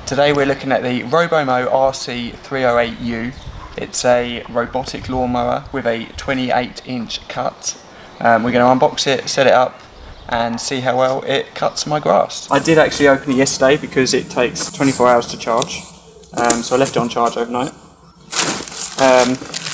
Today we're looking at the Robomow RC308U. It's a robotic lawnmower with a 28-inch cut. We're going to unbox it, set it up and see how well it cuts my grass. I did actually open it yesterday because it takes 24 hours to charge, so I left it on charge overnight. Is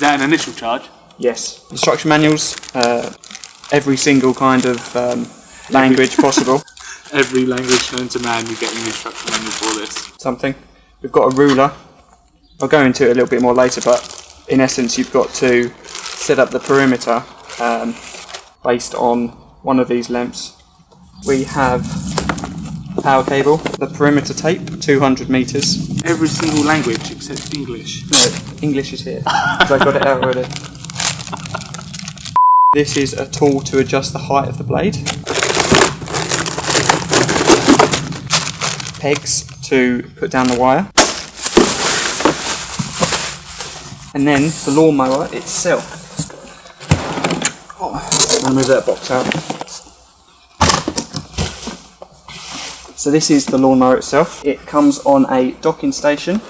that an initial charge? Yes. Instruction manuals, every single kind of language possible. Every language known to man, you get an instruction manual for this. Something. We've got a ruler. I'll go into it a little bit more later, but in essence you've got to set up the perimeter based on one of these lengths. We have power cable, the perimeter tape, 200 metres. Every single language except English. No, English is here, because I got it out already. This is a tool to adjust the height of the blade. Pegs to put down the wire. And then the lawnmower itself. I'll move that box out. So this is the lawnmower itself. It comes on a docking station.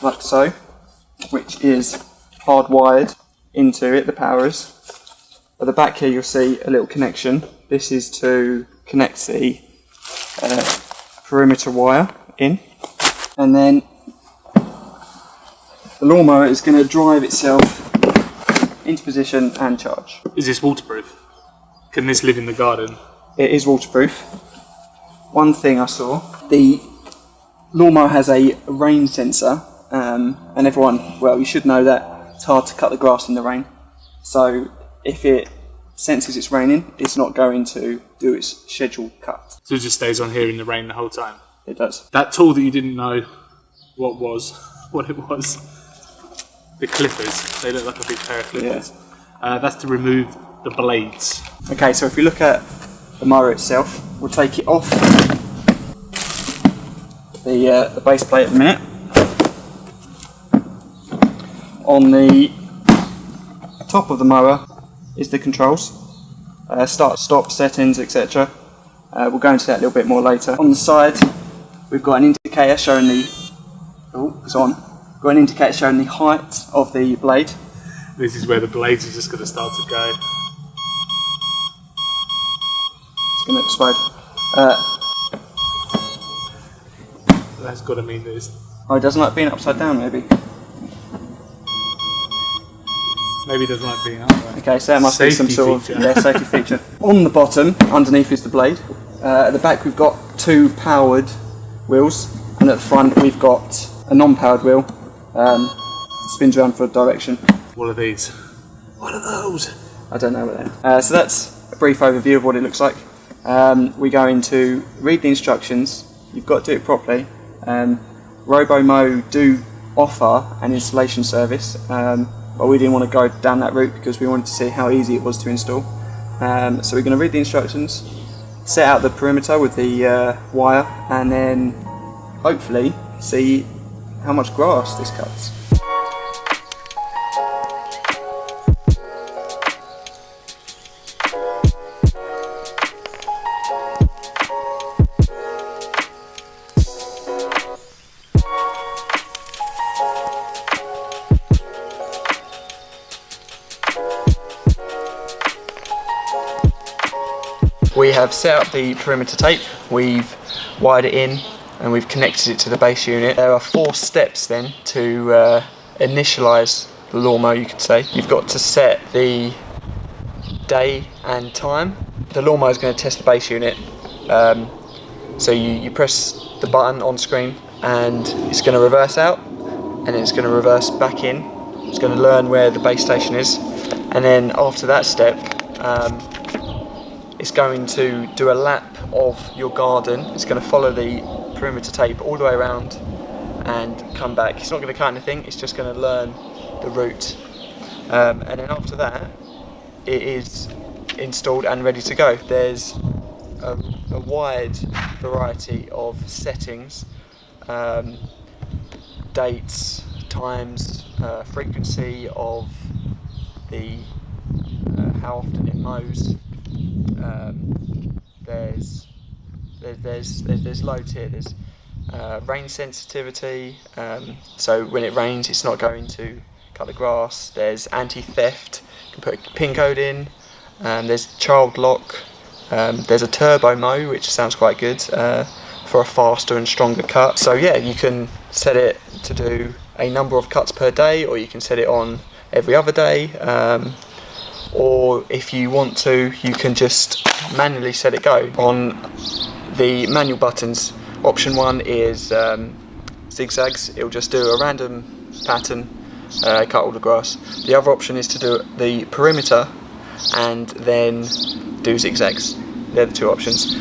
Like so, which is hardwired into it, the power is. At the back here you'll see a little connection. This is to connect the perimeter wire in, and then the lawnmower is going to drive itself into position and charge. Is this waterproof? Can this live in the garden? It is waterproof. One thing I saw, the lawnmower has a rain sensor, and everyone, well, you should know that it's hard to cut the grass in the rain. So if it senses it's raining, it's not going to do its scheduled cut. So it just stays on here in the rain the whole time? It does. That tool that you didn't know what it was, the clippers, they look like a big pair of clippers. Yeah. That's to remove the blades. Okay, so if you look at the mower itself, we'll take it off the base plate in a minute. On the top of the mower is the controls, start, stop, settings, etc. We'll go into that a little bit more later. On the side, we've got an indicator showing the height of the blade. This is where the blades are just going to start to go. It's going to explode. That's got to mean this. Oh, it doesn't like being upside down, maybe. Maybe it doesn't like being upright. Okay, so that must be some sort of safety feature. On the bottom, underneath is the blade. At the back we've got two powered wheels, and at the front we've got a non-powered wheel. Spins around for direction. What are these? What are those? I don't know what they are. So that's a brief overview of what it looks like. We're going to read the instructions. You've got to do it properly. Robomow do offer an installation service. But we didn't want to go down that route because we wanted to see how easy it was to install. So we're going to read the instructions, set out the perimeter with the wire, and then hopefully see how much grass this cuts. We have set up the perimeter tape, we've wired it in and we've connected it to the base unit. There are 4 steps then to initialise the lawnmower, you could say. You've got to set the day and time. The lawnmower is going to test the base unit, so you press the button on screen and it's going to reverse out and then it's going to reverse back in. It's going to learn where the base station is, and then after that step it's going to do a lap of your garden. It's going to follow the perimeter tape all the way around and come back. It's not going to cut anything, it's just going to learn the route. And then after that, it is installed and ready to go. There's a wide variety of settings, dates, times, frequency of the how often it mows, There's loads here. There's rain sensitivity, so when it rains it's not going to cut the grass. There's anti-theft, you can put a pin code in. There's child lock. There's a turbo mow, which sounds quite good for a faster and stronger cut. So yeah, you can set it to do a number of cuts per day, or you can set it on every other day, or if you want to, you can just manually set it go. On the manual buttons, option 1 is zigzags. It'll just do a random pattern, cut all the grass. The other option is to do the perimeter and then do zigzags. They're the two options.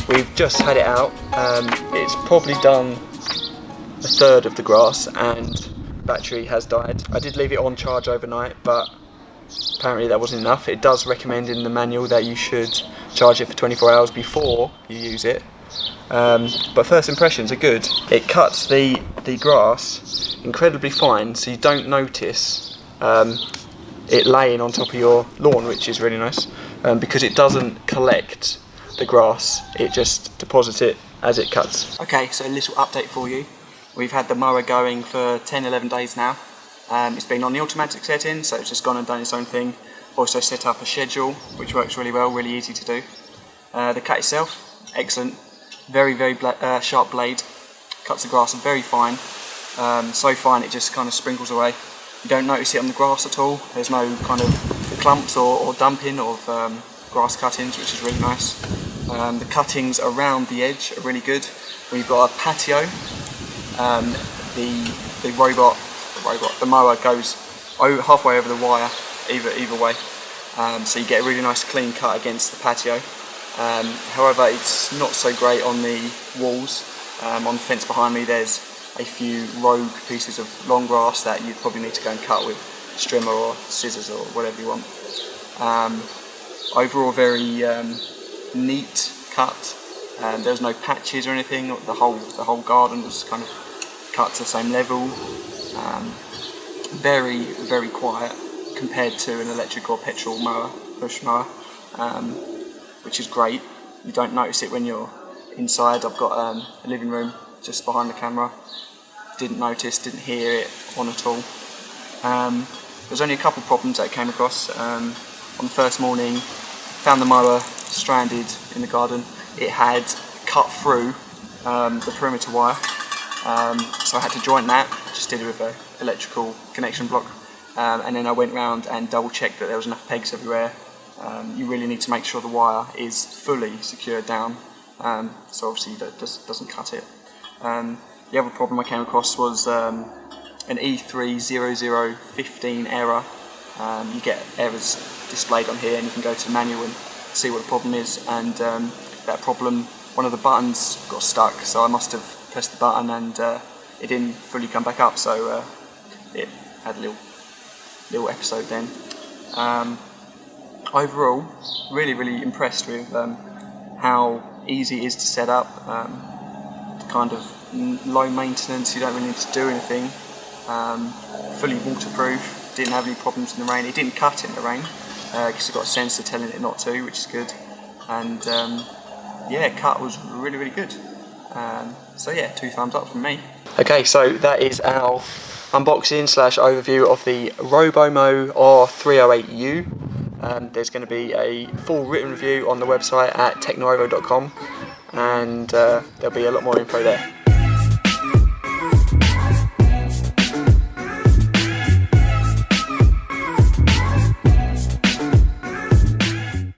We've just had it out. It's probably done a third of the grass and battery has died. I did leave it on charge overnight, but apparently that wasn't enough. It does recommend in the manual that you should charge it for 24 hours before you use it. But first impressions are good. It cuts the grass incredibly fine, so you don't notice it laying on top of your lawn, which is really nice, because it doesn't collect the grass, it just deposits it as it cuts. Okay, so a little update for you. We've had the mower going for 10-11 days now. It's been on the automatic setting, so it's just gone and done its own thing. Also set up a schedule, which works really well, really easy to do. The cut itself, excellent. Very sharp blade, cuts the grass very fine. So fine it just kind of sprinkles away. You don't notice it on the grass at all. There's no kind of clumps or dumping of grass cuttings, which is really nice. The cuttings around the edge are really good. We've got a patio. The mower goes halfway over the wire either way, so you get a really nice clean cut against the patio. However, it's not so great on the walls. On the fence behind me there's a few rogue pieces of long grass that you'd probably need to go and cut with strimmer or scissors or whatever you want. Overall very neat cut. There's no patches or anything. The whole garden was kind of cut to the same level. Very quiet compared to an electric or petrol mower, push mower, which is great. You don't notice it when you're inside. I've got a living room just behind the camera. Didn't hear it on at all. There's only a couple problems that I came across. On the first morning, found the mower stranded in the garden. It had cut through the perimeter wire, so I had to join that. Just did it with an electrical connection block, and then I went round and double checked that there was enough pegs everywhere. You really need to make sure the wire is fully secured down, so obviously that doesn't cut it. The other problem I came across was an E30015 error. You get errors displayed on here, and you can go to manual and see what the problem is. And that problem, one of the buttons got stuck, so I must have pressed the button and it didn't fully come back up. So it had a little episode then. Overall, really impressed with how easy it is to set up. Kind of low maintenance. You don't really need to do anything. Fully waterproof. Didn't have any problems in the rain. It didn't cut in the rain because it's got a sensor telling it not to, which is good. And yeah, cut was really good. So yeah, 2 thumbs up from me. Okay, so that is our unboxing / overview of the Robomow RC308U. There's going to be a full written review on the website at technorovo.com, and there'll be a lot more info there.